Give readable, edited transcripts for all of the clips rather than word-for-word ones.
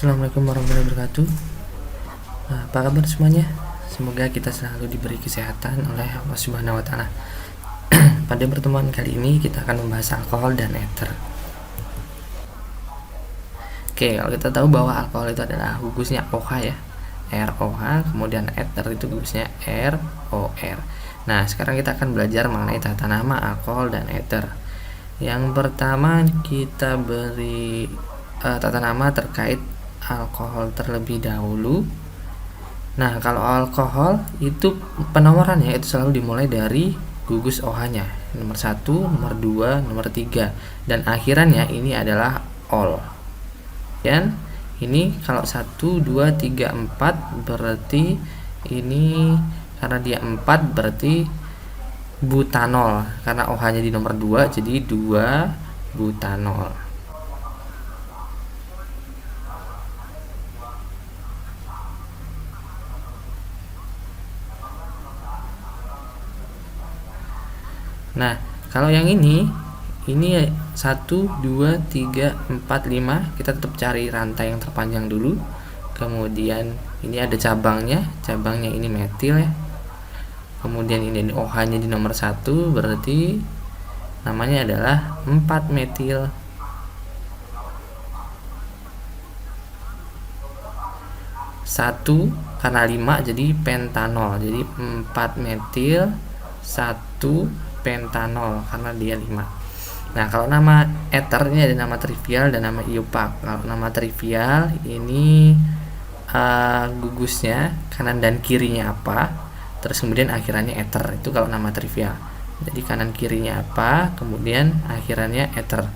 Assalamualaikum warahmatullahi wabarakatuh. Apa kabar semuanya? Semoga kita selalu diberi kesehatan oleh Allah Subhanahu wa taala. Pada pertemuan kali ini kita akan membahas alkohol dan ether. Oke, kalau kita tahu bahwa alkohol itu adalah gugusnya OH ya, ROH, kemudian ether itu gugusnya ROR. Nah, sekarang kita akan belajar mengenai tata nama alkohol dan ether. Yang pertama kita beri tata nama terkait alkohol terlebih dahulu. Nah, kalau alkohol itu penomorannya itu selalu dimulai dari gugus OH-nya, nomor 1, nomor 2, nomor 3, dan akhirannya ini adalah ol. Dan ini kalau 1, 2, 3, 4 berarti ini karena dia 4 berarti butanol, karena OH-nya di nomor 2 jadi 2 butanol. Nah, kalau yang ini 1, 2, 3, 4, 5, kita tetap cari rantai yang terpanjang dulu. Kemudian ini ada cabangnya ini metil ya. Kemudian ini OH-nya di nomor 1 berarti namanya adalah 4 metil. Satu karena 5 jadi pentanol, jadi 4 metil 1 pentanol karena dia 5. Nah, kalau nama ether ini ada nama trivial dan nama iupac. Kalau nama trivial ini gugusnya kanan dan kirinya apa, terus kemudian akhirannya ether. Itu kalau nama trivial. Jadi kanan kirinya apa, kemudian akhirannya ether.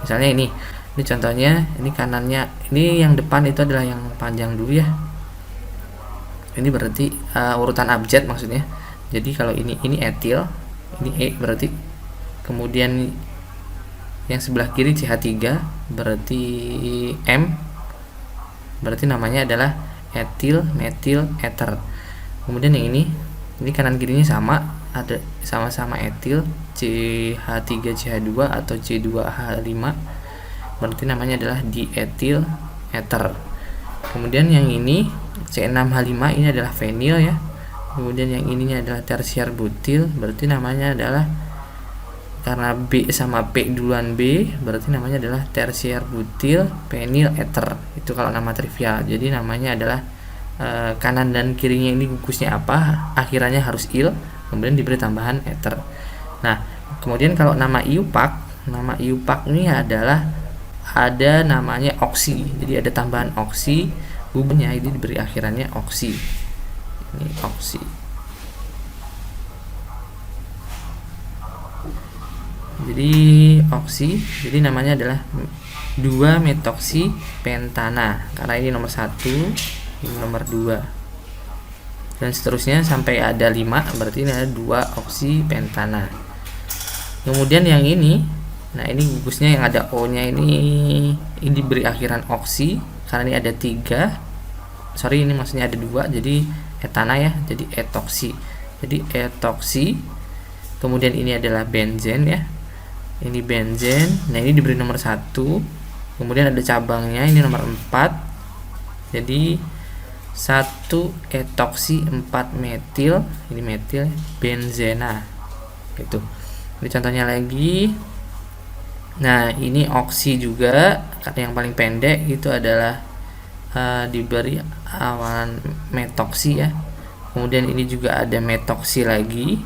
Misalnya ini contohnya, ini kanannya, ini yang depan itu adalah yang panjang dulu ya. Ini berarti urutan abjad maksudnya. Jadi kalau ini etil, ini E berarti, kemudian yang sebelah kiri CH3 berarti M, berarti namanya adalah etil metil ether. Kemudian yang ini kanan kirinya sama, ada sama-sama etil, CH3 CH2 atau C2H5, berarti namanya adalah dietil ether. Kemudian yang ini C6H5 ini adalah fenil ya. Kemudian yang ininya adalah tersier butil, berarti namanya adalah, karena B sama P duluan B, berarti namanya adalah tersier butil penil ether. Itu kalau nama trivial. Jadi namanya adalah kanan dan kirinya ini gugusnya apa, akhirannya harus il, kemudian diberi tambahan ether. Nah, kemudian kalau nama iupac ini adalah ada namanya oksi. Jadi ada tambahan oksi, gugusnya ini diberi akhirannya oksi. Ini oksi. Jadi oksi, jadi namanya adalah 2 metoksi pentana, karena ini nomor 1, ini nomor 2, dan seterusnya sampai ada 5, berarti ini ada 2 oksi pentana. Kemudian yang ini, nah ini gugusnya yang ada O nya ini diberi akhiran oksi, karena ini ada 3, ini maksudnya ada 2, jadi etana ya, jadi etoksi. Jadi etoksi. Kemudian ini adalah benzen ya, ini benzen. Nah, ini diberi nomor 1, kemudian ada cabangnya, ini nomor 4, jadi 1 etoksi 4 metil, ini metil benzena. Itu. Ini contohnya lagi. Nah, ini oksi juga, kata yang paling pendek itu adalah diberi awalan metoksi ya. Kemudian ini juga ada metoksi lagi.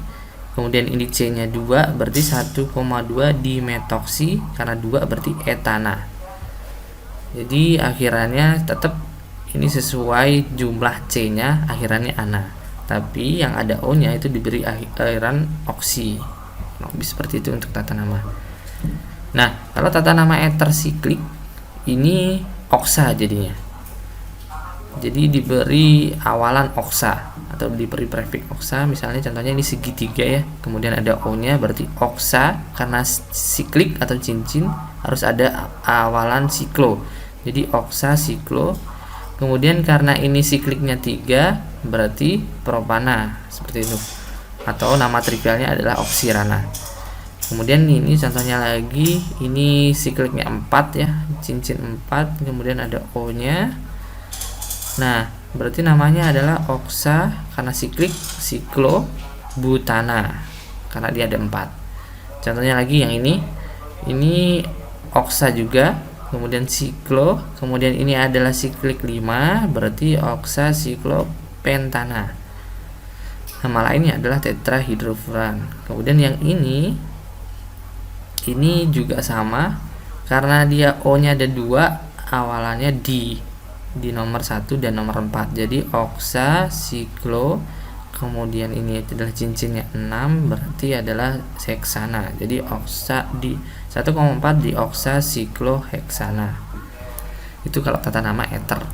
Kemudian ini C-nya 2, berarti 1,2 dimetoksi, karena 2 berarti etana. Jadi akhirannya tetap ini sesuai jumlah C-nya, akhirannya ana. Tapi yang ada O-nya itu diberi akhiran oksi. Seperti itu untuk tata nama. Nah, kalau tata nama ether siklik ini oksa jadinya. Jadi diberi awalan oksa atau diberi prefix oksa. Misalnya contohnya ini segitiga ya, kemudian ada O nya berarti oksa, karena siklik atau cincin harus ada awalan siklo, jadi oksa siklo. Kemudian karena ini sikliknya 3 berarti propana, seperti itu, atau nama trivialnya adalah oksirana. Kemudian ini contohnya lagi, ini sikliknya 4 ya, cincin 4, kemudian ada O-nya. Nah, berarti namanya adalah oksa karena siklik, siklobutana karena dia ada 4. Contohnya lagi yang ini oksa juga, kemudian siklo, kemudian ini adalah siklik 5, berarti oksa siklopentana. Nama lainnya adalah tetrahidrofuran. Kemudian yang ini juga sama karena dia O-nya ada 2, awalannya di nomor 1 dan nomor 4. Jadi oksa siklo, kemudian ini adalah cincinnya 6, berarti adalah heksana. Jadi oksa di 1,4 di oksa sikloheksana. Itu kalau tata nama eter.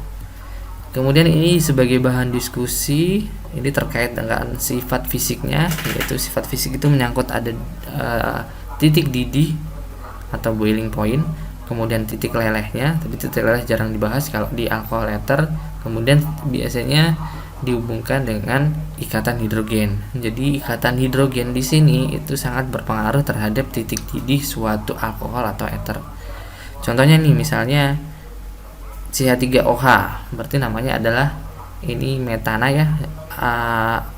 Kemudian ini sebagai bahan diskusi, ini terkait dengan sifat fisiknya, yaitu sifat fisik itu menyangkut ada titik didih atau boiling point, kemudian titik lelehnya, tapi titik leleh jarang dibahas kalau di alkohol eter. Kemudian biasanya dihubungkan dengan ikatan hidrogen. Jadi ikatan hidrogen di sini itu sangat berpengaruh terhadap titik didih suatu alkohol atau eter. Contohnya nih, misalnya CH3OH, berarti namanya adalah ini metana ya.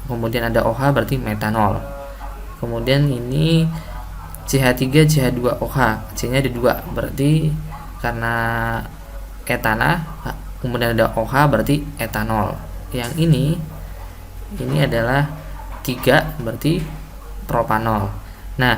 Kemudian ada OH berarti metanol. Kemudian ini CH3 CH2OH, C-nya ada 2, berarti karena etana. Kemudian ada OH berarti etanol. Yang ini adalah 3, berarti propanol. Nah,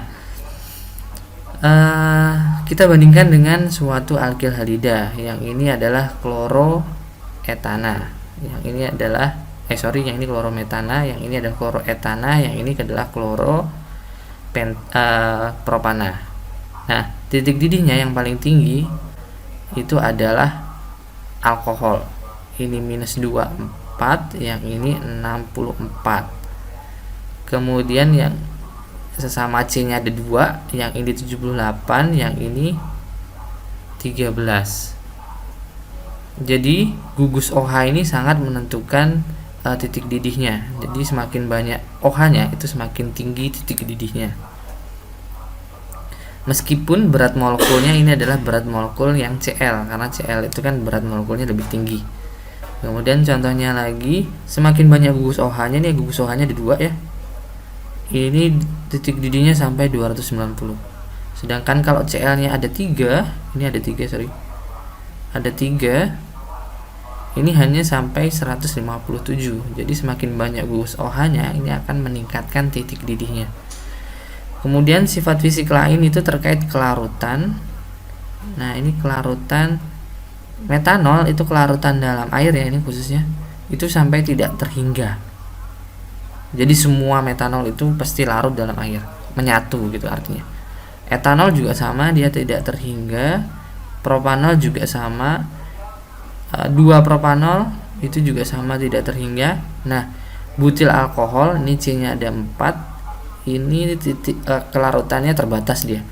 kita bandingkan dengan suatu alkil halida. Yang ini adalah kloroetana. Yang ini adalah yang ini klorometana, yang ini adalah kloroetana, yang ini adalah propana. Nah, titik didihnya yang paling tinggi itu adalah alkohol. Ini minus 24, yang ini 64. Kemudian yang sesama C-nya ada 2, yang ini 78, yang ini 13. Jadi gugus OH ini sangat menentukan titik didihnya. Jadi semakin banyak OH-nya itu semakin tinggi titik didihnya. Meskipun berat molekulnya ini adalah berat molekul yang Cl, karena Cl itu kan berat molekulnya lebih tinggi. Kemudian contohnya lagi, semakin banyak gugus OH-nya, nih gugus OH-nya ada 2 ya. Ini titik didihnya sampai 290. Sedangkan kalau Cl-nya ada 3, ini ada 3, sorry. Ada 3. Ini hanya sampai 157. Jadi semakin banyak gugus OH-nya, ini akan meningkatkan titik didihnya. Kemudian sifat fisik lain itu terkait kelarutan. Nah, ini kelarutan metanol, itu kelarutan dalam air ya, ini khususnya. Itu sampai tidak terhingga. Jadi semua metanol itu pasti larut dalam air, menyatu gitu artinya. Etanol juga sama, dia tidak terhingga. Propanol juga sama. 2 propanol itu juga sama, tidak terhingga. Nah, butil alkohol ini C-nya ada 4. Ini titik kelarutannya terbatas dia.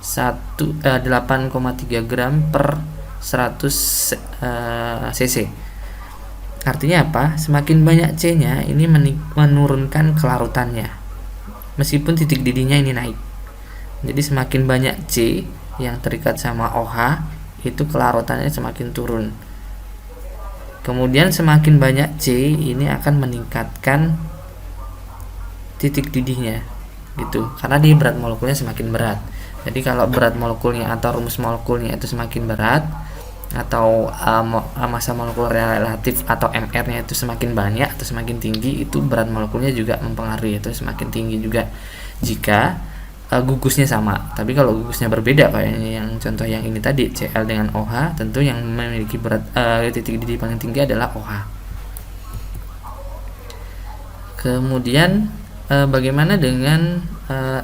8,3 gram per 100 cc. Artinya apa? Semakin banyak C-nya, ini menurunkan kelarutannya. Meskipun titik didihnya ini naik. Jadi semakin banyak C yang terikat sama OH, itu kelarutannya semakin turun. Kemudian semakin banyak C ini akan meningkatkan titik didihnya gitu, karena dia berat molekulnya semakin berat. Jadi kalau berat molekulnya atau rumus molekulnya itu semakin berat, atau massa molekul relatif atau MR-nya itu semakin banyak atau semakin tinggi, itu berat molekulnya juga mempengaruhi, itu semakin tinggi juga jika gugusnya sama. Tapi kalau gugusnya berbeda kayak yang contoh yang ini tadi, Cl dengan OH, tentu yang memiliki berat titik didih paling tinggi adalah OH. Kemudian bagaimana dengan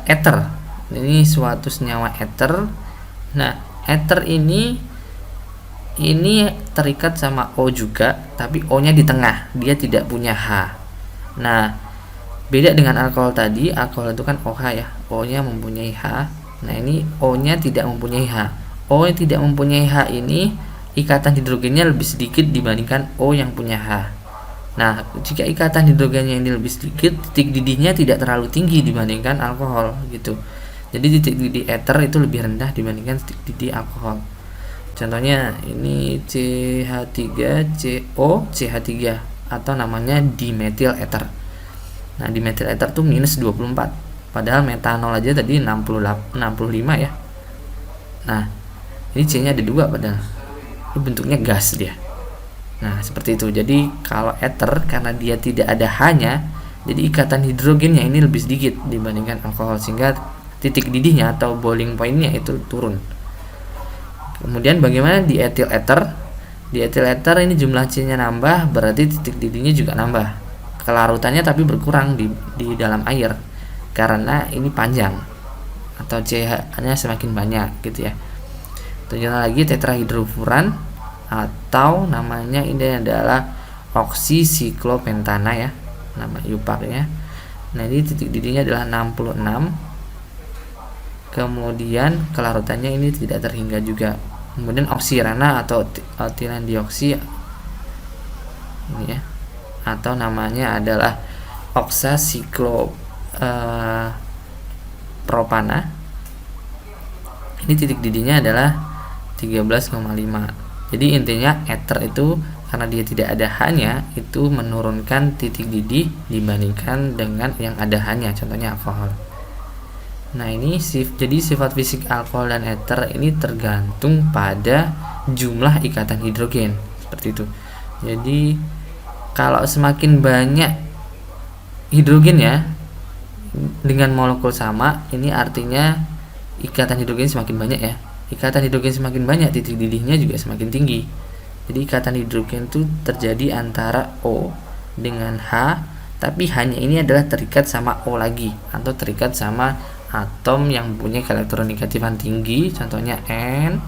ether? Ini suatu senyawa ether. Nah, ether ini terikat sama O juga, tapi O-nya di tengah, dia tidak punya H. Nah, beda dengan alkohol tadi, alkohol itu kan OH ya, O-nya mempunyai H. Nah, ini O-nya tidak mempunyai H. O yang tidak mempunyai H ini ikatan hidrogennya lebih sedikit dibandingkan O yang punya H. Nah, jika ikatan hidrogennya ini lebih sedikit, titik didihnya tidak terlalu tinggi dibandingkan alkohol gitu. Jadi titik didih ether itu lebih rendah dibandingkan titik didih alkohol. Contohnya ini CH3CO CH3 atau namanya dimetil ether. Nah, dimetil ether tuh minus 24. Padahal metanol aja tadi 65 ya. Nah, ini C-nya ada 2 padahal. Ini bentuknya gas dia. Nah, seperti itu. Jadi kalau ether karena dia tidak ada H-nya, jadi ikatan hidrogennya ini lebih sedikit dibandingkan alkohol, sehingga titik didihnya atau boiling point-nya itu turun. Kemudian bagaimana di etil ether? Di etil ether ini jumlah C-nya nambah, berarti titik didihnya juga nambah. Kelarutannya tapi berkurang di dalam air karena ini panjang atau CH-nya semakin banyak gitu ya. Tunjukkan lagi tetrahidrofuran atau namanya ini adalah oksisiklopentana ya, nama IUPAC-nya. Nah, ini titik didihnya adalah 66. Kemudian kelarutannya ini tidak terhingga juga. Kemudian oksirana atau etilen dioksi ini ya, atau namanya adalah oksasiklo-propana. Ini titik didihnya adalah 13,5. Jadi intinya ether itu karena dia tidak ada H-nya itu menurunkan titik didih dibandingkan dengan yang ada H-nya, contohnya alkohol. Nah, ini jadi sifat fisik alkohol dan ether ini tergantung pada jumlah ikatan hidrogen, seperti itu. Jadi kalau semakin banyak hidrogen ya dengan molekul sama, ini artinya ikatan hidrogen semakin banyak ya. Ikatan hidrogen semakin banyak, titik didihnya juga semakin tinggi. Jadi ikatan hidrogen itu terjadi antara O dengan H, tapi H-nya ini adalah terikat sama O lagi, atau terikat sama atom yang punya elektronegativan tinggi, contohnya N,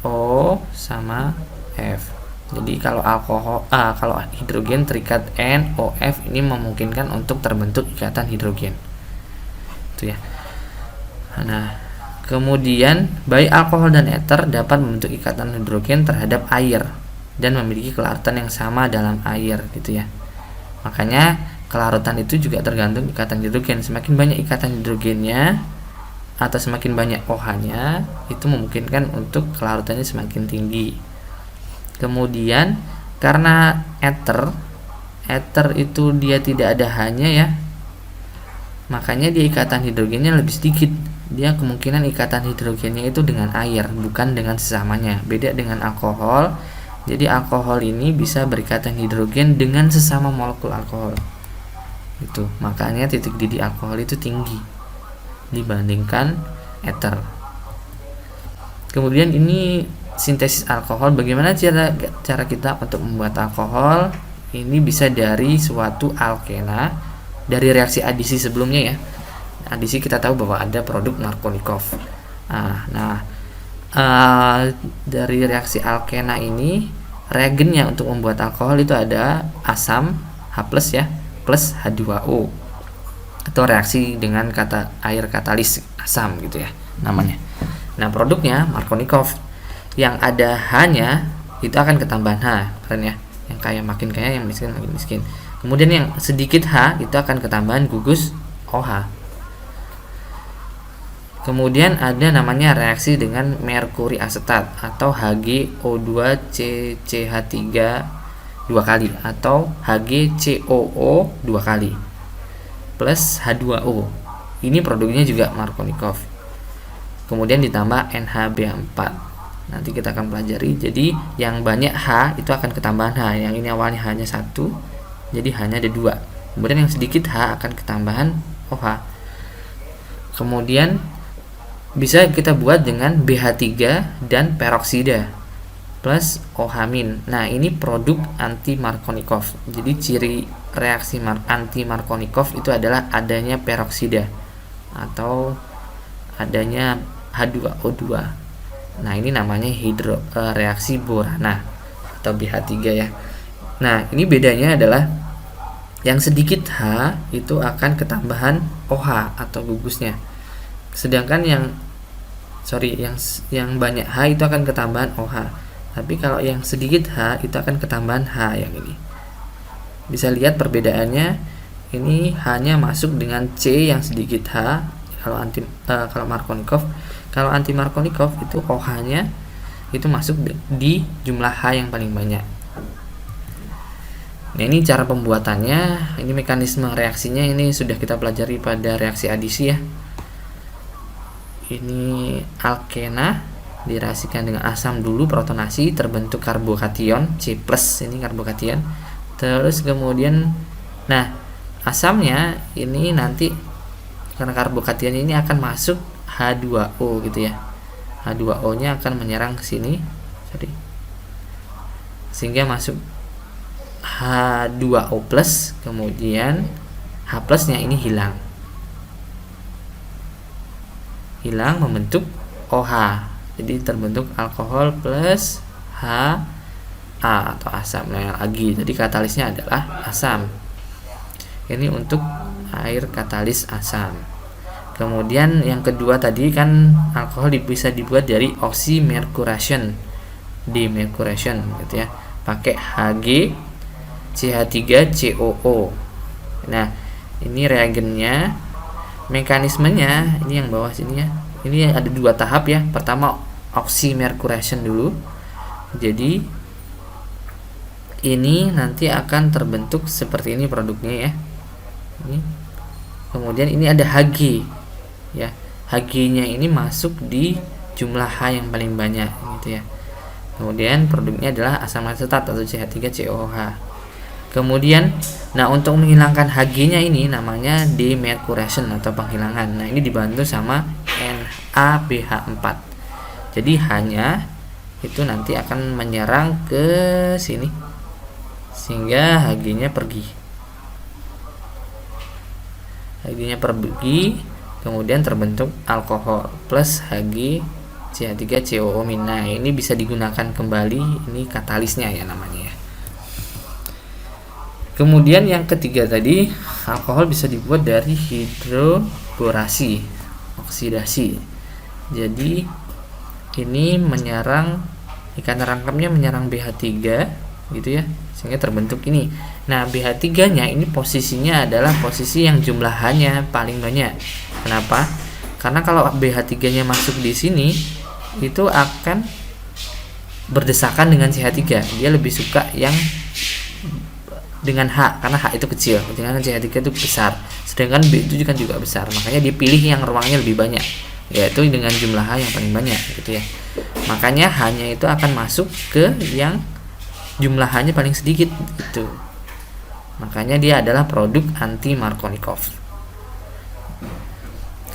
O sama F. Jadi kalau kalau hidrogen terikat NOF ini memungkinkan untuk terbentuk ikatan hidrogen. Itu ya. Nah, kemudian baik alkohol dan ether dapat membentuk ikatan hidrogen terhadap air dan memiliki kelarutan yang sama dalam air gitu ya. Makanya kelarutan itu juga tergantung ikatan hidrogen. Semakin banyak ikatan hidrogennya atau semakin banyak OH-nya, itu memungkinkan untuk kelarutannya semakin tinggi. Kemudian karena ether itu dia tidak ada H-nya ya, makanya dia ikatan hidrogennya lebih sedikit. Dia kemungkinan ikatan hidrogennya itu dengan air, bukan dengan sesamanya. Beda dengan alkohol. Jadi alkohol ini bisa berikatan hidrogen dengan sesama molekul alkohol. Itu makanya titik didih alkohol itu tinggi dibandingkan ether. Kemudian ini sintesis alkohol. Bagaimana cara kita untuk membuat alkohol? Ini bisa dari suatu alkena, dari reaksi adisi sebelumnya ya. Adisi kita tahu bahwa ada produk Markovnikov. Dari reaksi alkena ini, reagennya untuk membuat alkohol itu ada asam H+ ya, plus H2O, atau reaksi dengan air katalis asam gitu ya namanya. Nah, produknya Markovnikov. Yang ada H-nya itu akan ketambahan H, keren ya. Yang kaya makin kaya, yang miskin makin miskin. Kemudian yang sedikit H itu akan ketambahan gugus OH. Kemudian ada namanya reaksi dengan merkuri asetat atau HgO2CCH3 2 kali atau HgCOO 2 kali plus H2O. Ini produknya juga Markovnikov. Kemudian ditambah NHB4. Nanti kita akan pelajari. Jadi yang banyak H itu akan ketambahan H. Yang ini awalnya hanya 1, jadi hanya ada 2. Kemudian yang sedikit H akan ketambahan OH. Kemudian bisa kita buat dengan BH3 dan peroksida plus OH-. Nah, ini produk anti Markovnikov. Jadi ciri reaksi anti Markovnikov itu adalah adanya peroksida atau adanya H2O2. Nah, ini namanya reaksi Borana atau BH3 ya. Nah, ini bedanya adalah yang sedikit H itu akan ketambahan OH atau gugusnya. Sedangkan yang banyak H itu akan ketambahan OH. Tapi kalau yang sedikit H itu akan ketambahan H yang ini. Bisa lihat perbedaannya. ini hanya masuk dengan C yang sedikit H kalau kalau Markovnikov. Kalau anti Markovnikov itu OH-nya itu masuk di jumlah H yang paling banyak. Nah, ini cara pembuatannya, ini mekanisme reaksinya ini sudah kita pelajari pada reaksi adisi ya. Ini alkena direaksikan dengan asam dulu, protonasi, terbentuk karbokation C+, ini karbokation. Terus kemudian nah, asamnya ini nanti karena karbokation ini akan masuk H2O gitu ya. H2O-nya akan menyerang ke sini. Sehingga masuk H2O+, kemudian H+-nya ini hilang. Membentuk OH. Jadi terbentuk alkohol plus Ha atau asam. Nah, lagi tadi katalisnya adalah asam. Ini untuk air katalis asam. Kemudian yang kedua tadi kan alkohol bisa dibuat dari oxymercuration, demercuration gitu ya. Pakai Hg CH3COO. Nah, ini reagennya, mekanismenya ini yang bawah sini ya. Ini ada 2 tahap ya. Pertama oxymercuration dulu. Jadi ini nanti akan terbentuk seperti ini produknya ya. Ini. Kemudian ini ada Hg ya. Hg-nya ini masuk di jumlah H yang paling banyak gitu ya. Kemudian produknya adalah asam asetat atau CH3COOH. Kemudian, nah untuk menghilangkan Hg-nya ini namanya demercuration atau penghilangan. Nah, ini dibantu sama NaBH4. Jadi hanya itu nanti akan menyerang ke sini sehingga Hg-nya pergi. Kemudian terbentuk alkohol plus Hg CH3COO-. Nah, ini bisa digunakan kembali, ini katalisnya ya namanya ya. Kemudian yang ketiga tadi, alkohol bisa dibuat dari hidroborasi, oksidasi. Jadi ini menyerang, ikan rangkapnya menyerang BH3 gitu ya, sehingga terbentuk ini. Nah, BH3-nya ini posisinya adalah posisi yang jumlah H-nya paling banyak. Kenapa? Karena kalau BH3-nya masuk di sini itu akan berdesakan dengan CH3. Dia lebih suka yang dengan H karena H itu kecil, dengan CH3 itu besar, sedangkan B itu juga besar. Makanya dia pilih yang ruangnya lebih banyak, yaitu dengan jumlah H yang paling banyak gitu ya. Makanya H-nya itu akan masuk ke yang jumlah H-nya paling sedikit gitu. Makanya dia adalah produk anti Markovnikov.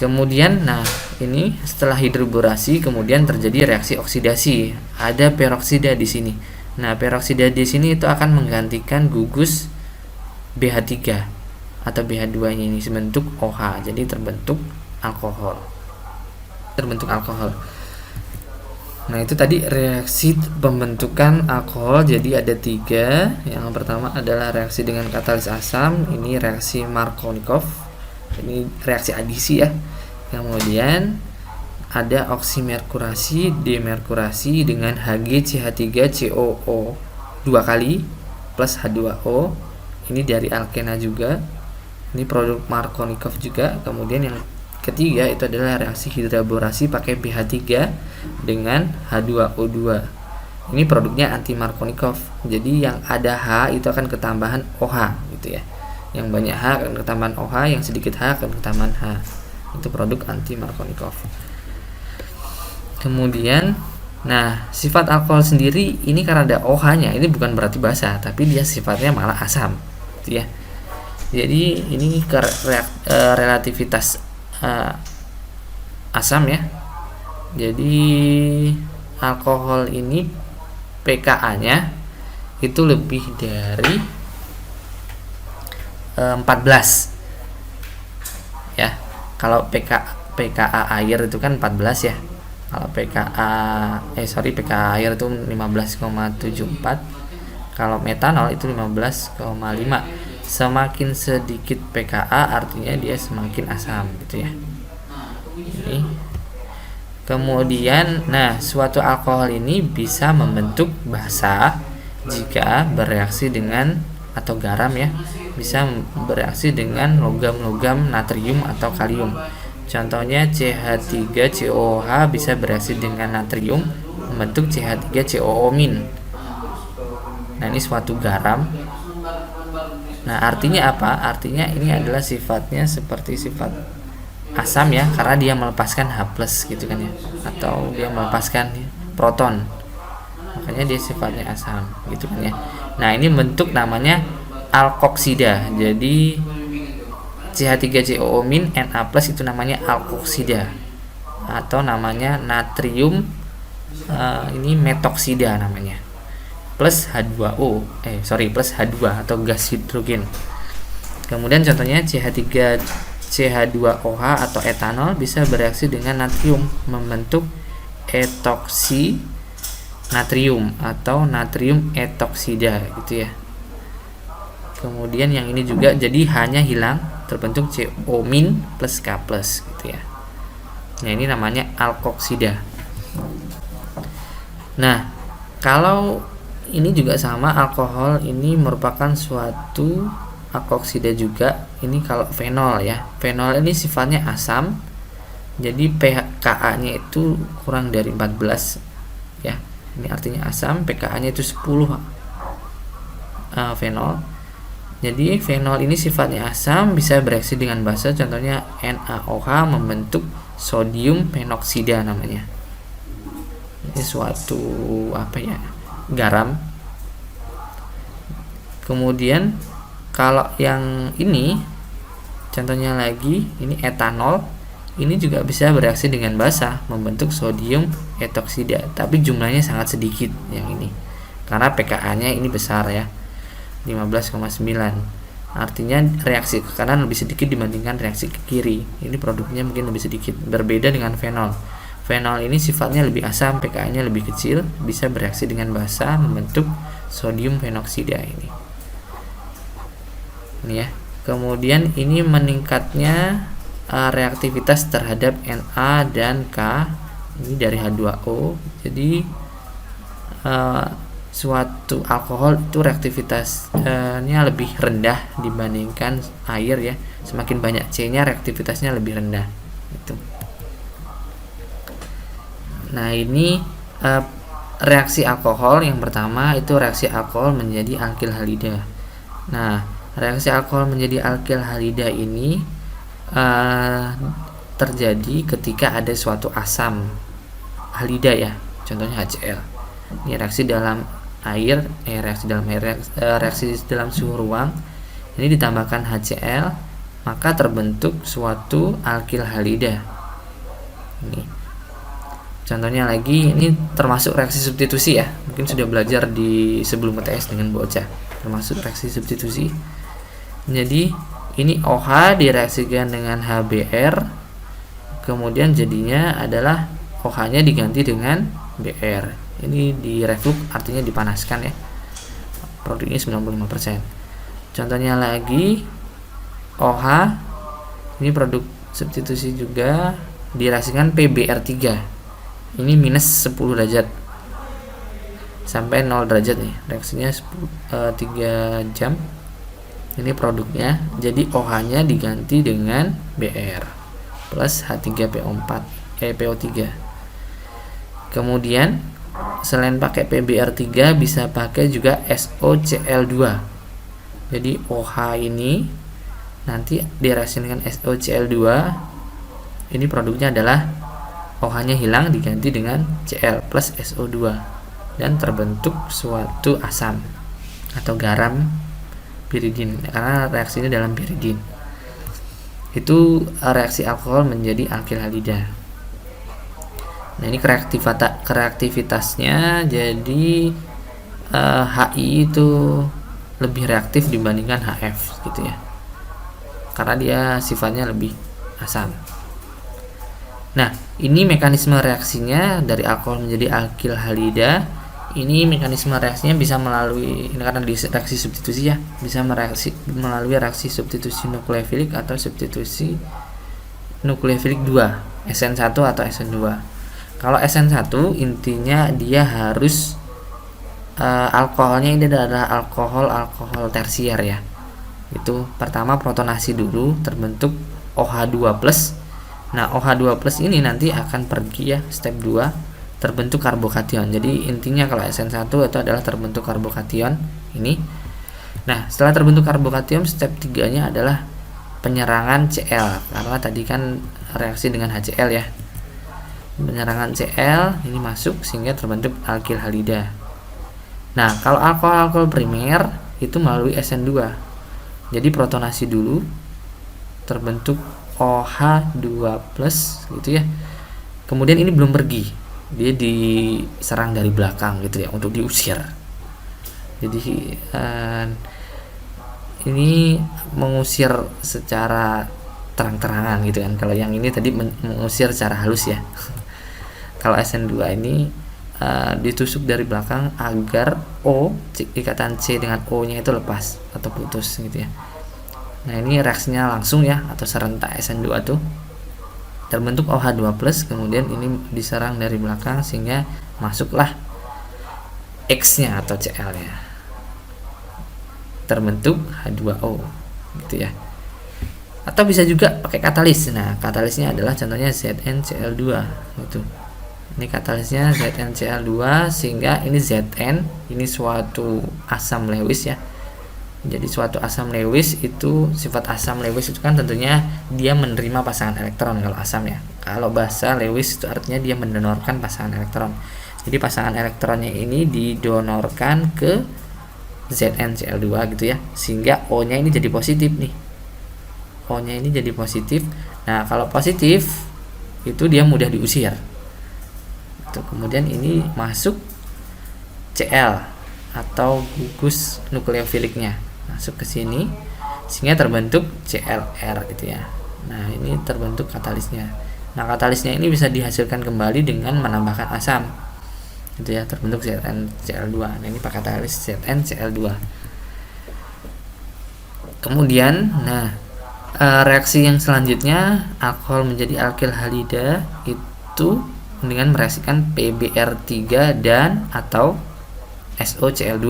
Kemudian nah, ini setelah hidroborasi kemudian terjadi reaksi oksidasi. Ada peroksida di sini. Nah, peroksida di sini itu akan menggantikan gugus BH3 atau BH2-nya ini sebentuk OH. Jadi terbentuk alkohol. Nah, itu tadi reaksi pembentukan alkohol. Jadi ada 3. Yang pertama adalah reaksi dengan katalis asam. Ini reaksi Markovnikov. Ini reaksi adisi ya. Kemudian ada oksimerkurasi, demerkurasi dengan HgCH3COO 2 kali plus H2O. Ini dari alkena juga. Ini produk Markovnikov juga. Kemudian yang ketiga itu adalah reaksi hidroborasi pakai BH3 dengan H2O2. Ini produknya anti Markovnikov. Jadi yang ada H itu akan ketambahan OH gitu ya. Yang banyak H akan ketambahan OH, yang sedikit H akan ketambahan H. Itu produk anti Markovnikov. Kemudian, nah sifat alkohol sendiri ini karena ada OH-nya, ini bukan berarti basa, tapi dia sifatnya malah asam, gitu ya. Jadi ini relativitas asam ya. Jadi alkohol ini pKa-nya itu lebih dari 14 ya. Kalau pKa air itu kan 14 ya. Kalau pKa air itu 15,74. Kalau metanol itu 15,5. Semakin sedikit pKa artinya dia semakin asam gitu ya. Ini. Kemudian, nah suatu alkohol ini bisa membentuk basa jika bereaksi dengan atau garam ya, bisa bereaksi dengan logam-logam natrium atau kalium. Contohnya CH3COOH bisa bereaksi dengan natrium membentuk CH3COO-. Nah, ini suatu garam. Nah, artinya apa? Artinya ini adalah sifatnya seperti sifat asam ya, karena dia melepaskan H+ gitu kan ya, atau dia melepaskan proton. Makanya dia sifatnya asam gitu kan ya. Nah, ini bentuk namanya alkoksida. Jadi CH3COO- Na+ itu namanya alkoksida, atau namanya natrium ini metoksida namanya, plus H2O plus H2 atau gas hidrogen. Kemudian contohnya CH2OH atau etanol bisa bereaksi dengan natrium membentuk etoksi natrium atau natrium etoksida gitu ya. Kemudian yang ini juga jadi hanya hilang terbentuk CO- plus K+ gitu ya. Nah, ini namanya alkoksida. Nah, kalau ini juga sama, alkohol ini merupakan suatu alkoksida juga. Ini kalau fenol ya. Fenol ini sifatnya asam. Jadi pKa-nya itu kurang dari 14 ya. Ini artinya asam, pKa-nya itu 10 fenol. Jadi fenol ini sifatnya asam, bisa bereaksi dengan basa, contohnya NaOH membentuk sodium penoksida namanya. Ini suatu garam. Kemudian kalau yang ini contohnya lagi, ini etanol, ini juga bisa bereaksi dengan basa membentuk sodium etoksida, tapi jumlahnya sangat sedikit yang ini karena pKa-nya ini besar ya, 15,9. Artinya reaksi ke kanan lebih sedikit dibandingkan reaksi ke kiri. Ini produknya mungkin lebih sedikit, berbeda dengan fenol. Fenol ini sifatnya lebih asam, pKa-nya lebih kecil, bisa bereaksi dengan basa membentuk sodium penoksida ini ya. Kemudian ini meningkatnya reaktivitas terhadap Na dan K ini dari H2O. Jadi suatu alkohol itu reaktivitasnya lebih rendah dibandingkan air ya. Semakin banyak C-nya reaktivitasnya lebih rendah itu. Nah, ini reaksi alkohol yang pertama itu reaksi alkohol menjadi alkil halida. Nah, reaksi alkohol menjadi alkil halida ini terjadi ketika ada suatu asam halida ya, contohnya HCl. Ini reaksi dalam air, reaksi dalam suhu ruang. Ini ditambahkan HCl, maka terbentuk suatu alkil halida. Ini contohnya lagi, ini termasuk reaksi substitusi ya. Mungkin sudah belajar di sebelum UTS dengan bocah, termasuk reaksi substitusi. Jadi ini OH direaksikan dengan HBr, kemudian jadinya adalah OH-nya diganti dengan Br. Ini direflux, artinya dipanaskan ya. Produknya 95%. Contohnya lagi OH, ini produk substitusi juga, direaksikan PBr3. Ini minus 10 derajat sampai 0 derajat nih. Reaksinya 3 jam. Ini produknya, jadi OH-nya diganti dengan Br plus H3PO3. Kemudian selain pakai PBr3 bisa pakai juga SOCl2. Jadi OH ini nanti direaksikan dengan SOCl2. Ini produknya adalah OH-nya hilang diganti dengan Cl plus SO2 dan terbentuk suatu asam atau garam piridin, karena reaksinya dalam piridin. Itu reaksi alkohol menjadi alkil halida. Nah, ini reaktivitasnya jadi HI itu lebih reaktif dibandingkan HF gitu ya, karena dia sifatnya lebih asam. Nah, ini mekanisme reaksinya dari alkohol menjadi alkil halida. Ini mekanisme reaksinya bisa melalui, ini karena di reaksi substitusi ya, bisa melalui reaksi substitusi nukleofilik atau substitusi nukleofilik 2, SN1 atau SN2. Kalau SN1 intinya dia harus alkoholnya ini adalah alkohol tersier ya. Itu pertama protonasi dulu, terbentuk OH2+. Nah, OH2+ ini nanti akan pergi ya, step 2, terbentuk karbokation. Jadi intinya kalau SN1 itu adalah terbentuk karbokation ini. Nah, setelah terbentuk karbokation, step 3-nya adalah penyerangan Cl, karena tadi kan reaksi dengan HCl ya. Penyerangan Cl ini masuk sehingga terbentuk alkil halida. Nah, kalau alkohol primer itu melalui SN2. Jadi protonasi dulu, terbentuk OH2+ gitu ya. Kemudian ini belum pergi, dia diserang dari belakang gitu ya, untuk diusir. Jadi ini mengusir secara terang-terangan gitu kan. Kalau yang ini tadi mengusir secara halus ya. Kalau SN2 ini ditusuk dari belakang agar ikatan C dengan O-nya itu lepas atau putus gitu ya. Nah, ini reaksinya langsung ya, atau serentak SN2 tuh. Terbentuk OH2+, kemudian ini diserang dari belakang sehingga masuklah X-nya atau Cl-nya. Terbentuk H2O gitu ya. Atau bisa juga pakai katalis. Nah, katalisnya adalah contohnya ZnCl2 gitu. Ini katalisnya ZnCl2 sehingga ini Zn ini suatu asam Lewis ya. Jadi suatu asam Lewis itu, sifat asam Lewis itu kan tentunya dia menerima pasangan elektron kalau asam ya. Kalau basa Lewis itu artinya dia mendonorkan pasangan elektron. Jadi pasangan elektronnya ini didonorkan ke ZnCl2 gitu ya. Sehingga O-nya ini jadi positif nih. O-nya ini jadi positif. Nah, kalau positif itu dia mudah diusir. Kemudian ini masuk Cl atau gugus nukleofiliknya masuk ke sini sehingga terbentuk ClR gitu ya. Nah, ini terbentuk katalisnya. Nah, katalisnya ini bisa dihasilkan kembali dengan menambahkan asam gitu ya, terbentuk ZnCl2. Nah, ini pakai katalis ZnCl2. Kemudian reaksi yang selanjutnya, alkohol menjadi alkil halida itu dengan mereaksikan PBr3 dan atau SOCl2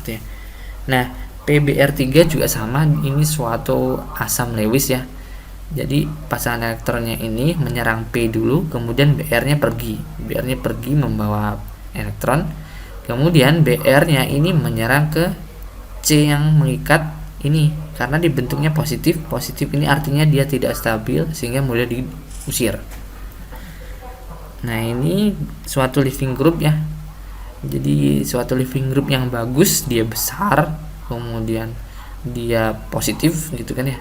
gitu ya. Nah, PBr3 juga sama, ini suatu asam Lewis ya. Jadi pasangan elektronnya ini menyerang P dulu, kemudian Br-nya pergi. Br-nya pergi membawa elektron. Kemudian Br-nya ini menyerang ke C yang mengikat ini karena dibentuknya positif. Positif ini artinya dia tidak stabil sehingga mudah diusir. Nah, ini suatu living group ya. Jadi suatu living group yang bagus, dia besar, kemudian dia positif gitu kan ya.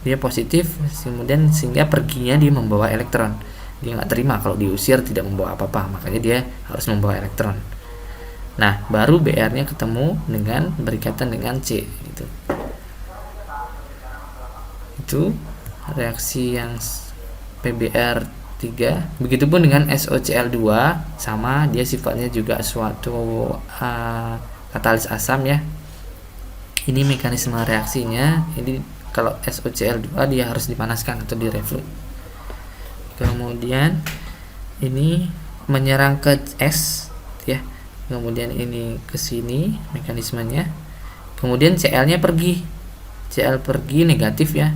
Dia positif, kemudian sehingga perginya dia membawa elektron. Dia nggak terima kalau diusir tidak membawa apa-apa, makanya dia harus membawa elektron. Nah, baru Br-nya ketemu dengan berikatan dengan C gitu. Itu reaksi yang PBr3. Begitupun dengan SOCl2, sama, dia sifatnya juga suatu katalis asam ya. Ini mekanisme reaksinya, ini kalau SOCl2 dia harus dipanaskan atau direflux. Kemudian ini menyerang ke S ya. Kemudian ini ke sini mekanismenya. Kemudian Cl-nya pergi. Cl pergi negatif ya.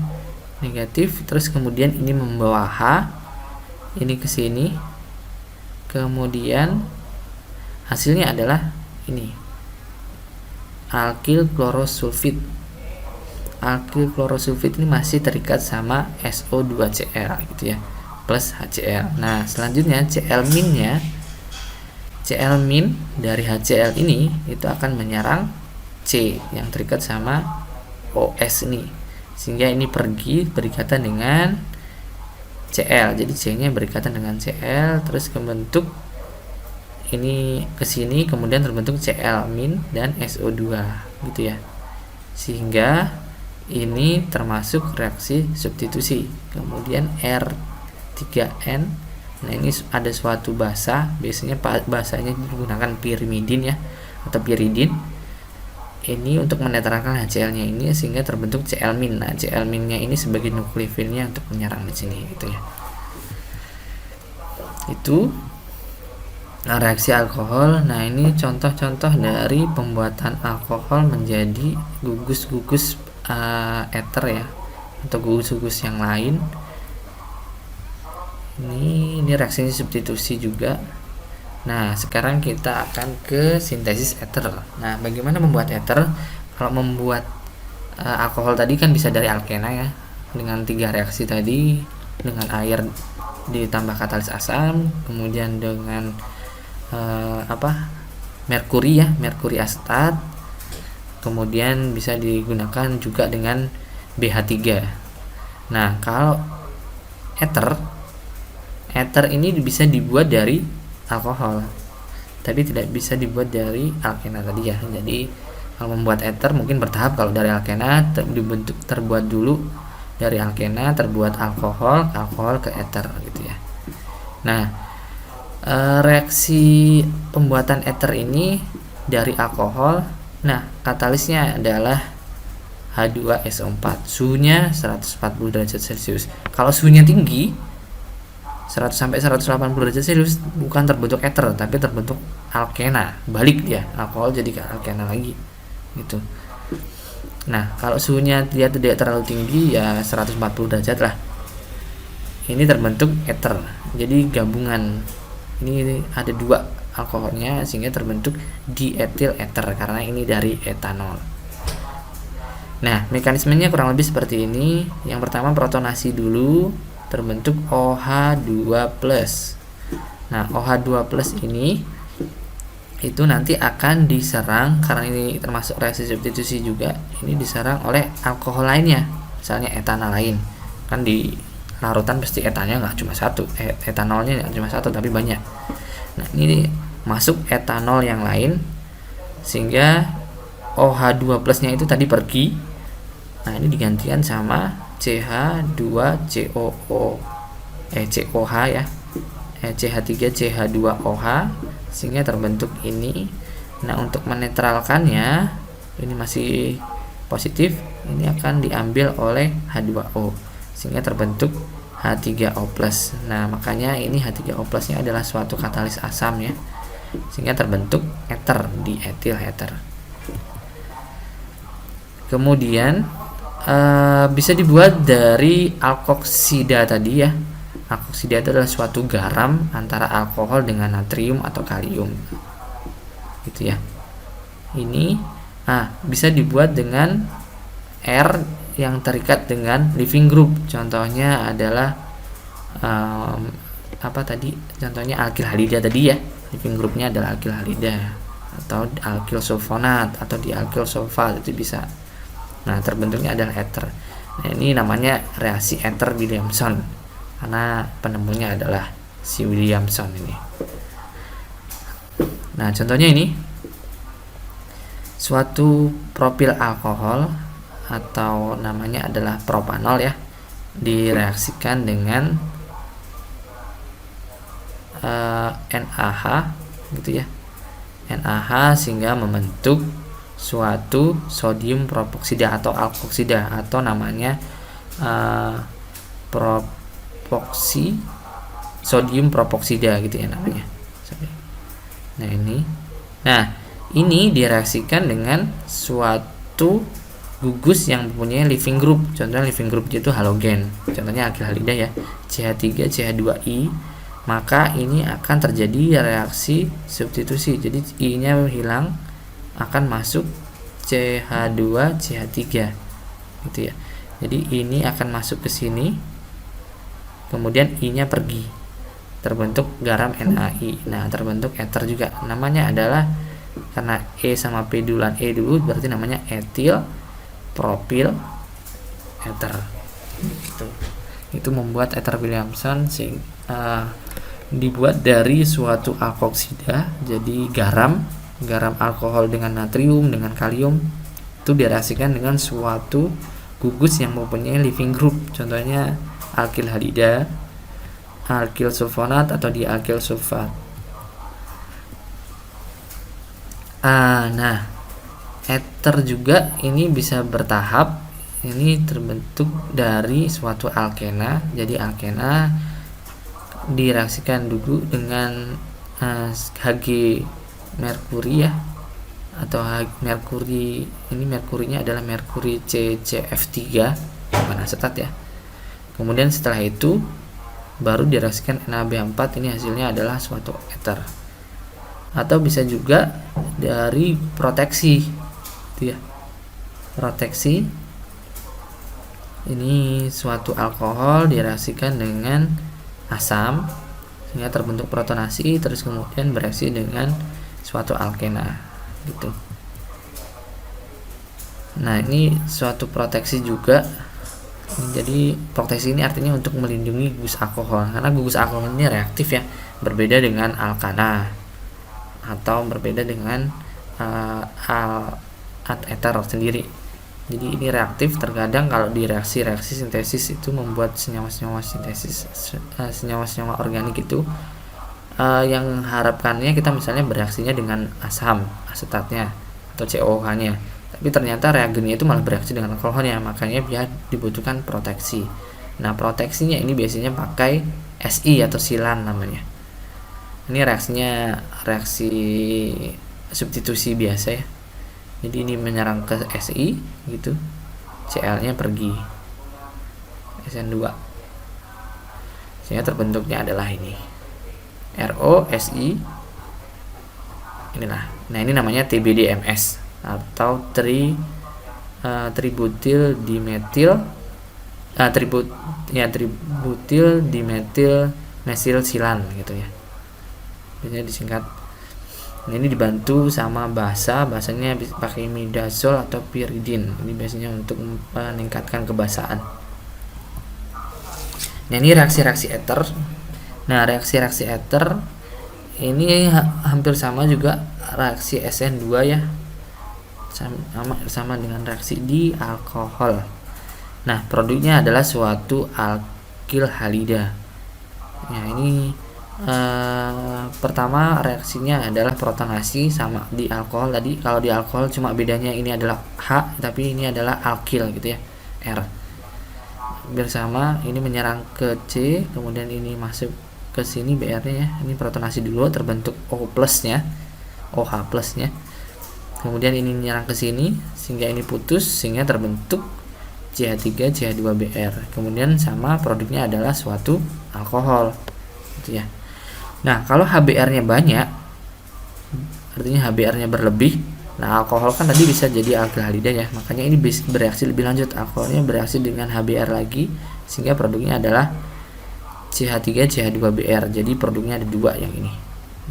Negatif, terus kemudian ini membawa H ini ke sini. Kemudian hasilnya adalah ini alkil klorosulfit. Alkil klorosulfit ini masih terikat sama SO2Cl gitu ya, plus HCl. Nah, selanjutnya Cl-nya, Cl- dari HCl ini itu akan menyerang C yang terikat sama OS ini, sehingga ini pergi berikatan dengan Cl. Jadi C-nya berikatan dengan Cl, terus membentuk ini ke sini, kemudian terbentuk Cl- dan SO2 gitu ya. Sehingga ini termasuk reaksi substitusi. Kemudian R3N. Nah, ini ada suatu basa, biasanya basanya digunakan pyrimidin ya atau pyridin. Ini untuk menetralkan HCl-nya ini sehingga terbentuk Cl-. Nah, Cl-nya ini sebagai nukleofilnya untuk menyerang di sini gitu ya. Itu reaksi alkohol. Nah, ini contoh-contoh dari pembuatan alkohol menjadi gugus-gugus eter ya, atau gugus-gugus yang lain. Ini reaksinya substitusi juga. Nah, sekarang kita akan ke sintesis eter. Nah, bagaimana membuat eter? Kalau membuat alkohol tadi kan bisa dari alkena ya, dengan 3 reaksi tadi, dengan air ditambah katalis asam, kemudian dengan merkuri ya, merkuri asetat, kemudian bisa digunakan juga dengan BH3. Nah, kalau eter ini bisa dibuat dari alkohol, tapi tidak bisa dibuat dari alkena tadi ya. Jadi kalau membuat eter mungkin bertahap. Kalau dari alkena terbuat dulu dari alkena, terbuat alkohol ke eter gitu ya. Nah, reaksi pembuatan eter ini dari alkohol, nah katalisnya adalah H2SO4, suhunya 140 derajat Celcius. Kalau suhunya tinggi 100 sampai 180 derajat Celcius, bukan terbentuk eter tapi terbentuk alkena, balik dia, alkohol jadi ke alkena lagi gitu. Nah, kalau suhunya dia tidak terlalu tinggi ya 140 derajat lah, ini terbentuk eter, jadi gabungan. Ini ada 2 alkoholnya sehingga terbentuk dietil eter karena ini dari etanol. Nah, mekanismenya kurang lebih seperti ini. Yang pertama protonasi dulu, terbentuk OH2+. Nah, OH2+ ini itu nanti akan diserang, karena ini termasuk reaksi substitusi juga, ini diserang oleh alkohol lainnya, misalnya etanol lain. Kan di larutan pasti etanolnya nggak cuma satu, etanolnya nggak cuma satu tapi banyak. Nah, ini masuk etanol yang lain sehingga OH2+ nya itu tadi pergi. Nah, ini digantikan sama CH2COH ya, CH3CH2OH sehingga terbentuk ini. Nah, untuk menetralkannya, ini masih positif, ini akan diambil oleh H2O sehingga terbentuk H3O+. Nah, makanya ini H3O+ nya adalah suatu katalis asam ya, sehingga terbentuk eter, dietil eter. Kemudian bisa dibuat dari alkoksida tadi ya. Alkoksida itu adalah suatu garam antara alkohol dengan natrium atau kalium gitu ya. Ini bisa dibuat dengan R yang terikat dengan living group. Contohnya adalah contohnya alkil halida tadi ya. Living groupnya adalah alkil halida atau alkil sulfonat atau dialkil sulfat, itu bisa. Nah, terbentuknya adalah eter. Nah, ini namanya reaksi eter-Williamson karena penemunya adalah si Williamson ini. Nah, contohnya ini suatu propil alkohol atau namanya adalah propanol ya, direaksikan dengan NaH gitu ya, NaH sehingga membentuk suatu sodium propoksida atau alkoksida, atau namanya sodium propoksida gitu ya namanya. Nah ini direaksikan dengan suatu gugus yang mempunyai living group. Contohnya living group itu halogen, contohnya alkil halida ya, CH3 CH2I. Maka ini akan terjadi reaksi substitusi, jadi I nya hilang, akan masuk CH2 CH3 gitu ya. Jadi ini akan masuk ke sini, kemudian I nya pergi, terbentuk garam NaI. Nah, terbentuk eter juga, namanya adalah karena E sama P duluan E dulu, berarti namanya etil propil eter. Itu membuat eter Williamson dibuat dari suatu alkoksida, jadi garam alkohol dengan natrium dengan kalium itu direaksikan dengan suatu gugus yang mempunyai living group, contohnya alkil halida, alkil sulfonat atau dialkil sulfat. Nah, eter juga ini bisa bertahap. Ini terbentuk dari suatu alkena, jadi alkena direaksikan dulu dengan Hg merkuri ya, atau merkuri, ini merkurinya adalah merkuri CCF3 bukan asetat ya. Kemudian setelah itu baru direaksikan NaB4, ini hasilnya adalah suatu ether. Atau bisa juga dari proteksi gitu ya. Proteksi ini suatu alkohol direaksikan dengan asam sehingga terbentuk protonasi, terus kemudian bereaksi dengan suatu alkena gitu. Nah, ini suatu proteksi juga. Jadi proteksi ini artinya untuk melindungi gugus alkohol, karena gugus alkohol ini reaktif ya, berbeda dengan alkana atau berbeda dengan ether sendiri. Jadi ini reaktif, terkadang kalau di reaksi sintesis itu membuat senyawa-senyawa sintesis, senyawa-senyawa organik itu yang harapannya kita misalnya bereaksinya dengan asam asetatnya atau COH-nya, tapi ternyata reagennya itu malah bereaksi dengan alkoholnya, makanya dia dibutuhkan proteksi. Nah, proteksinya ini biasanya pakai Si atau silan namanya. Ini reaksinya reaksi substitusi biasa ya. Jadi ini menyerang ke Si gitu, Cl-nya pergi SN2, sehingga terbentuknya adalah ini RO Si inilah. Nah, ini namanya TBDMS atau tributil dimetil tributil dimetil mesil silan gitu ya, biasanya disingkat. Nah, ini dibantu sama basanya pakai imidazol atau pyridin. Ini biasanya untuk meningkatkan kebasaan. Nah, ini reaksi-reaksi ether. Nah, reaksi-reaksi ether ini hampir sama juga reaksi SN2 ya. Sama dengan reaksi di alkohol. Nah, produknya adalah suatu alkil halida. Nah, ini pertama reaksinya adalah protonasi sama di alkohol tadi. Kalau di alkohol cuma bedanya ini adalah H, tapi ini adalah alkil gitu ya, R. Bersama ini menyerang ke C, kemudian ini masuk ke sini BR-nya ya. Ini protonasi dulu, terbentuk O plusnya, OH plusnya. Kemudian ini menyerang ke sini sehingga ini putus, sehingga terbentuk CH3 CH2BR. Kemudian sama produknya adalah suatu alkohol gitu ya. Nah, kalau HBr-nya banyak, artinya HBr-nya berlebih. Nah, alkohol kan tadi bisa jadi alkil halida ya, makanya ini bereaksi lebih lanjut. Alkoholnya bereaksi dengan HBr lagi, sehingga produknya adalah CH3 CH2BR. Jadi produknya ada dua yang ini,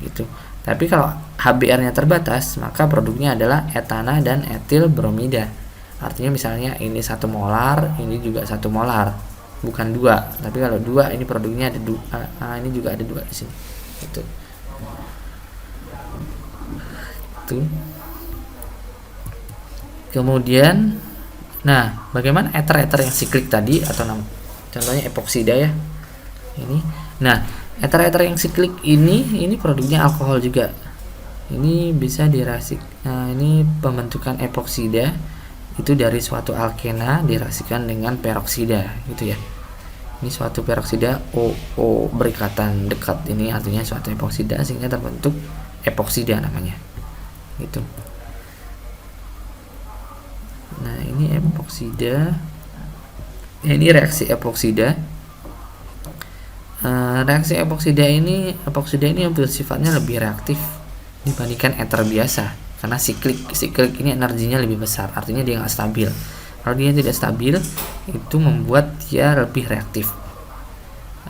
gitu. Tapi kalau HBr-nya terbatas, maka produknya adalah etana dan etil bromida. Artinya misalnya ini 1 molar, ini juga 1 molar, bukan 2. Tapi kalau 2, ini produknya ada 2. Ini juga ada 2 di sini. Itu kemudian, nah, bagaimana ether yang siklik tadi, atau contohnya epoksida ya ini. Nah, ether yang siklik ini produknya alkohol juga. Ini bisa direaksi. Nah, ini pembentukan epoksida itu dari suatu alkena direaksikan dengan peroksida gitu ya. Ini suatu peroksida O berikatan dekat, ini artinya suatu epoksida, sehingga terbentuk epoksida namanya gitu. Nah, ini epoksida. Ini reaksi epoksida. Reaksi epoksida ini sifatnya lebih reaktif dibandingkan ether biasa, karena siklik ini energinya lebih besar, artinya dia nggak stabil. Kalau dia tidak stabil, itu membuat dia lebih reaktif.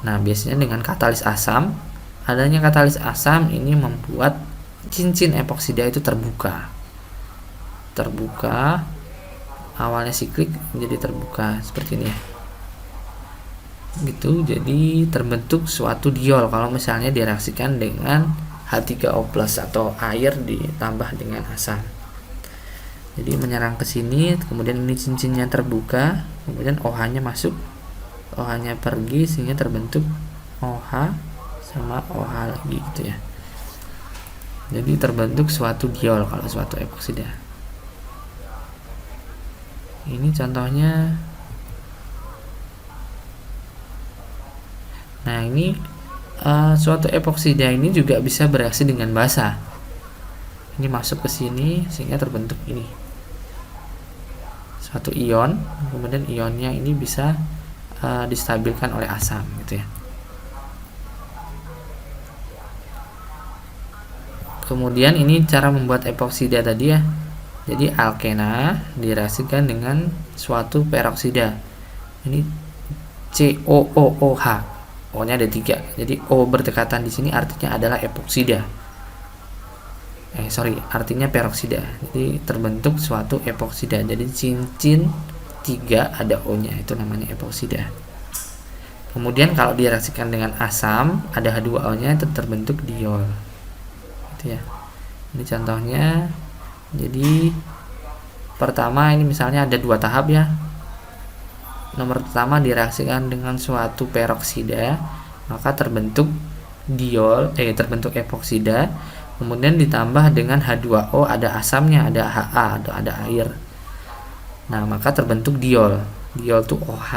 Nah, biasanya dengan katalis asam. Adanya katalis asam ini membuat cincin epoksida itu terbuka. Awalnya siklik menjadi terbuka seperti ini ya. Gitu, jadi terbentuk suatu diol kalau misalnya direaksikan dengan H3O+ atau air ditambah dengan asam. Jadi menyerang ke sini, kemudian ini cincinnya terbuka, kemudian OH-nya masuk, OH-nya pergi, sehingga terbentuk OH sama OH lagi gitu ya. Jadi terbentuk suatu diol kalau suatu epoksida. Ini contohnya. Nah, ini suatu epoksida ini juga bisa bereaksi dengan basa. Ini masuk ke sini sehingga terbentuk ini suatu ion, kemudian ionnya ini bisa distabilkan oleh asam gitu ya. Kemudian ini cara membuat epoksida tadi ya. Jadi alkena direaksikan dengan suatu peroksida. Ini COOOH. O-nya ada 3. Jadi O berdekatan di sini artinya adalah epoksida. Artinya peroksida. Jadi terbentuk suatu epoksida. Jadi cincin 3 ada O-nya, itu namanya epoksida. Kemudian kalau direaksikan dengan asam, ada H2O-nya, itu terbentuk diol. Gitu ya. Ini contohnya. Jadi pertama ini misalnya ada 2 tahap ya. Nomor pertama direaksikan dengan suatu peroksida, maka terbentuk diol, terbentuk epoksida. Kemudian ditambah dengan H2O, ada asamnya, ada Ha, ada air. Nah, maka terbentuk diol. Diol itu OH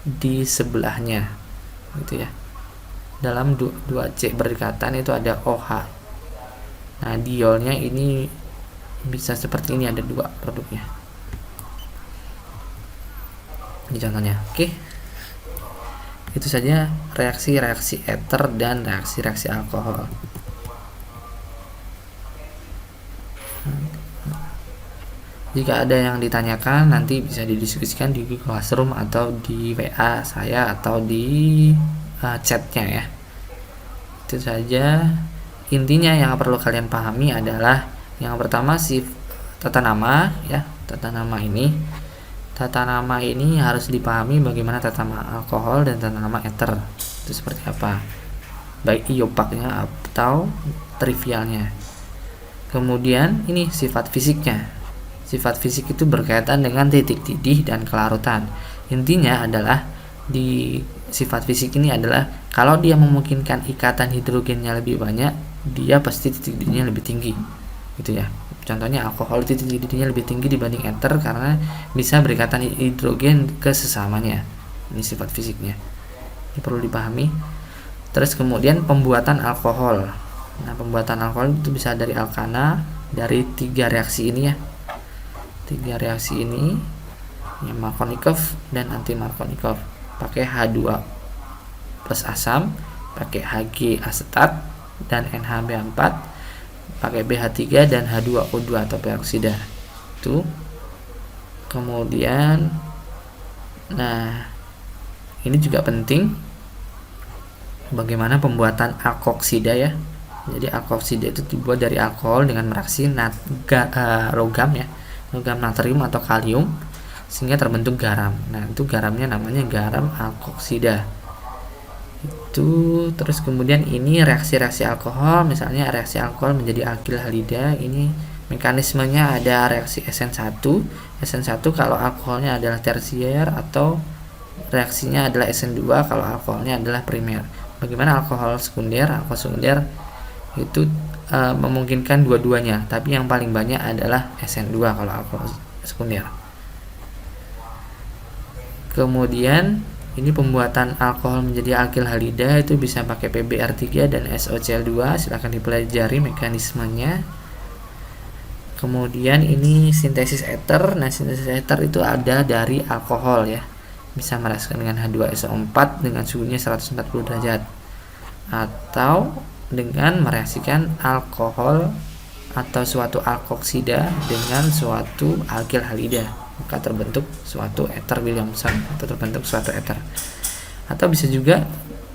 di sebelahnya, gitu ya. Dalam 2C berdekatan itu ada OH. Nah, diolnya ini bisa seperti ini, ada 2 produknya. Ini contohnya. Oke. Itu saja reaksi-reaksi eter dan reaksi-reaksi alkohol. Jika ada yang ditanyakan, nanti bisa didiskusikan di Classroom atau di WA saya atau di chatnya ya. Itu saja. Intinya yang perlu kalian pahami adalah yang pertama tata nama ya. Tata nama ini harus dipahami bagaimana tata nama alkohol dan tata nama eter itu seperti apa, baik iopaknya atau trivialnya. Kemudian ini sifat fisiknya. Sifat fisik itu berkaitan dengan titik didih dan kelarutan. Intinya adalah di sifat fisik ini adalah kalau dia memungkinkan ikatan hidrogennya lebih banyak, dia pasti titik didihnya lebih tinggi, gitu ya. Contohnya alkohol titik didihnya lebih tinggi dibanding eter karena bisa berikatan hidrogen ke sesamanya. Ini sifat fisiknya. Ini perlu dipahami. Terus kemudian pembuatan alkohol. Nah, pembuatan alkohol itu bisa dari alkana, dari 3 reaksi ini ya. 3 reaksi ini, yang Markovnikov dan anti Markovnikov, pakai H2 plus asam, pakai Hg asetat dan NHB4, pakai BH3 dan H2O2 atau peroksida. Itu. Kemudian nah, ini juga penting bagaimana pembuatan alkoksida ya. Jadi alkoksida itu dibuat dari alkohol dengan mereaksi logam ya. Logam natrium atau kalium sehingga terbentuk garam. Nah, itu garamnya namanya garam alkoksida. Itu terus kemudian ini reaksi-reaksi alkohol, misalnya reaksi alkohol menjadi alkil halida. Ini mekanismenya ada reaksi SN1. SN1 kalau alkoholnya adalah tersier atau reaksinya adalah SN2 kalau alkoholnya adalah primer. Bagaimana alkohol sekunder? Alkohol sekunder itu memungkinkan dua-duanya, tapi yang paling banyak adalah SN2 kalau alkohol sekunder. Kemudian ini pembuatan alkohol menjadi alkil halida itu bisa pakai PbR3 dan SOCl2, silahkan dipelajari mekanismenya. Kemudian ini sintesis eter. Nah, sintesis eter itu ada dari alkohol ya, bisa mereaksikan dengan H2SO4 dengan suhunya 140 derajat atau dengan mereaksikan alkohol atau suatu alkoksida dengan suatu alkil halida, maka terbentuk suatu eter Williamson atau terbentuk suatu eter. Atau bisa juga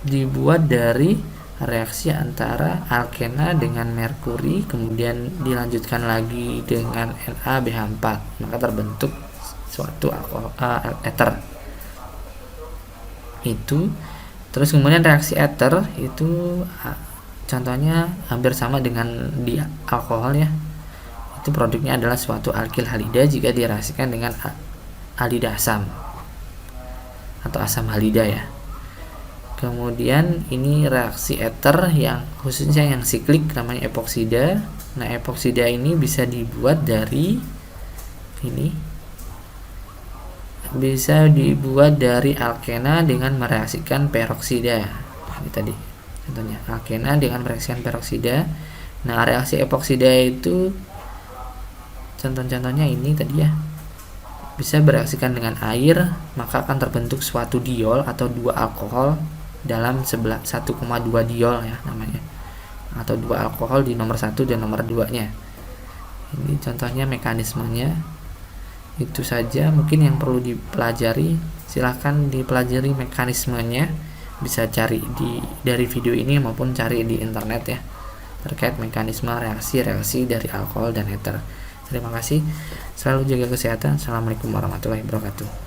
dibuat dari reaksi antara alkena dengan merkuri kemudian dilanjutkan lagi dengan NaBH4, maka terbentuk suatu eter. Itu terus kemudian reaksi eter itu contohnya hampir sama dengan di alkohol ya. Itu produknya adalah suatu alkil halida jika direaksikan dengan halida asam atau asam halida ya. Kemudian ini reaksi eter yang khususnya yang siklik namanya epoksida. Nah, epoksida ini bisa dibuat dari ini, bisa dibuat dari alkena dengan mereaksikan peroksida. Ini tadi contohnya alkena dengan mereaksikan peroksida. Nah, reaksi epoksida itu contoh-contohnya ini tadi ya, bisa bereaksikan dengan air, maka akan terbentuk suatu diol atau dua alkohol dalam 1,2 diol ya namanya, atau dua alkohol di nomor 1 dan nomor 2 nya. Ini contohnya mekanismenya. Itu saja mungkin yang perlu dipelajari. Silahkan dipelajari mekanismenya, bisa cari dari video ini maupun cari di internet ya, terkait mekanisme reaksi dari alkohol dan ether. Terima kasih. Selalu jaga kesehatan. Assalamualaikum warahmatullahi wabarakatuh.